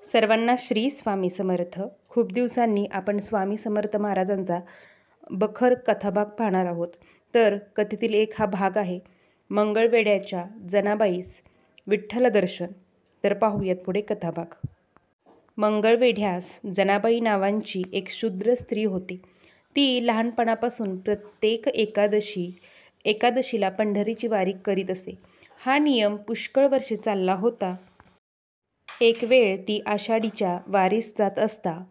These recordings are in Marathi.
सर्वांना श्री स्वामी समर्थ. खूप दिवसांनी आपण स्वामी समर्थ महाराजांचा बखर कथाभाग पाहणार आहोत. तर कथेतील एक हा भाग आहे मंगळवेढ्याच्या जनाबाईस विठ्ठल दर्शन. तर पाहूयात पुढे कथाभाग. मंगळवेढ्यास जनाबाई नावांची एक शूद्र स्त्री होती. ती लहानपणापासून प्रत्येक एकादशीला पंढरीची वारी करीत असे. हा नियम पुष्कळ वर्षे चालला होता. एक वेळ ती आषाढीच्या वारीस जात असता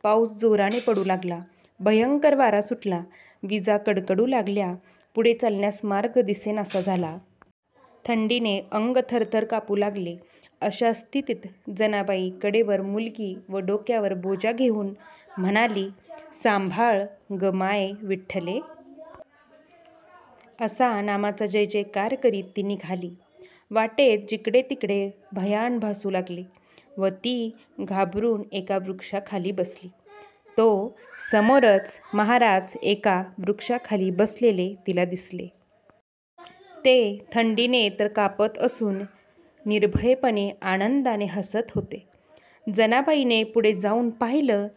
पाऊस जोराने पडू लागला. भयंकर वारा सुटला. विजा कडकडू लागल्या. पुढे चालण्यास मार्ग दिसेनासा झाला. थंडीने अंग थरथर कापू लागले. अशा स्थितीत जनाबाई कडेवर मुलगी व डोक्यावर बोजा घेऊन म्हणाली, "सांभाळ ग माये विठ्ठले." असा नामाचा जय जयकार करीत ती निघाली. वाटेत जिकडे तिकडे भयान भासू लागले व ती घाबरून एका वृक्षाखाली बसली. तो समोरच महाराज एका वृक्षाखाली बसलेले तिला दिसले. ते थंडीने तर कापत असून निर्भयपणे आनंदाने हसत होते. जनाबाईने पुढे जाऊन पाहिलं.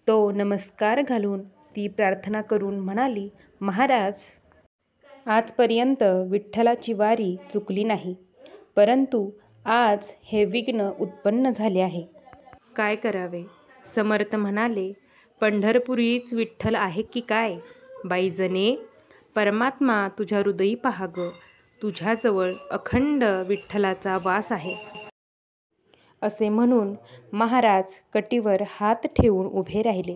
तो नमस्कार घालून ती प्रार्थना करून म्हणाली, "महाराज, आजपर्यंत विठ्ठलाची वारी चुकली नाही, परंतु आज हे विघ्न उत्पन्न झाले आहे. काय करावे?" समर्थ म्हणाले, "पंढरपुरीच विठ्ठल आहे की काय? बाईजने, परमात्मा तुझ्या हृदयी पहा ग. तुझ्याजवळ अखंड विठ्ठलाचा वास आहे." असे म्हणून महाराज कटीवर हात ठेवून उभे राहिले.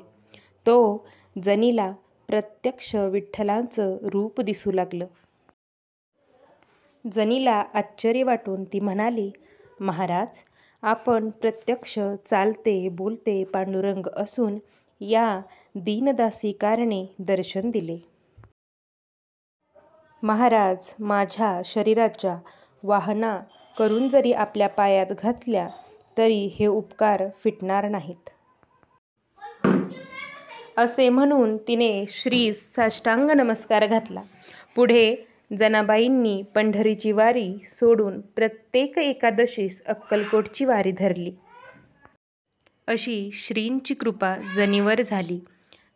तो जनीला प्रत्यक्ष विठ्ठलाचं रूप दिसू लागलं. जनीला आश्चर्य वाटून ती म्हणाली, "महाराज, आपण प्रत्यक्ष चालते बोलते पांडुरंग असून या दीनदासी कारणे दर्शन दिले. महाराज, माझ्या शरीराच्या वाहना करून जरी आपल्या पायात घातल्या तरी हे उपकार फिटणार नाहीत." असे म्हणून तिने श्रीस साष्टांग नमस्कार घातला. पुढे जनाबाईंनी पंढरीची वारी सोडून प्रत्येक एकादशीस अक्कलकोटची वारी धरली. अशी श्रींची कृपा जनीवर झाली.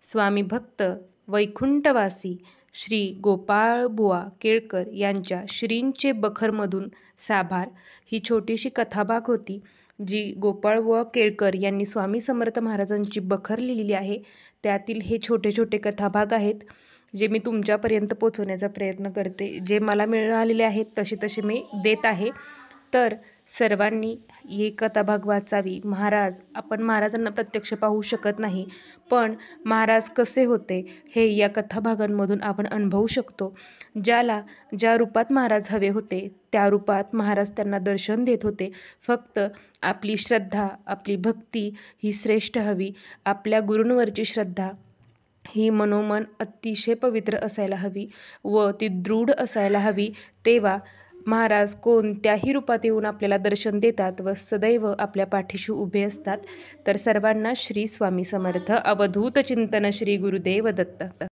स्वामी भक्त वैकुंठवासी श्री गोपाळबुवा केळकर यांच्या श्रींचे बखरमधून साभार ही छोटीशी कथाभाग होती, जी गोपाळबुवा केळकर यांनी स्वामी समर्थ महाराजांची बखर लिहिलेली आहे. त्यातील हे छोटे छोटे कथाभाग आहेत, जे मी तुमच्यापर्यंत पोचवण्याचा प्रयत्न करते. जे मला मिळालेले आहेत तसे मी देत आहे. तर सर्वांनी ही कथाभाग वाचावी. आपण महाराजांना प्रत्यक्ष पाहू शकत नाही, पण महाराज कसे होते हे या कथाभागांमधून आपण अनुभवू शकतो. ज्याला ज्या रूपात महाराज हवे होते त्या रूपात महाराज त्यांना दर्शन देत होते. फक्त आपली श्रद्धा, आपली भक्ती ही श्रेष्ठ हवी. आपल्या गुरूंवरची श्रद्धा ही मनोमन अतिशय पवित्र असायला हवी व ती दृढ असायला हवी. तेव्हा महाराज कोणत्याही रूपात येऊन आपल्याला दर्शन देतात व सदैव आपल्या पाठीशी उभे असतात. तर सर्वांना श्री स्वामी समर्थ. अवधूत चिंतन श्री गुरुदेव दत्त.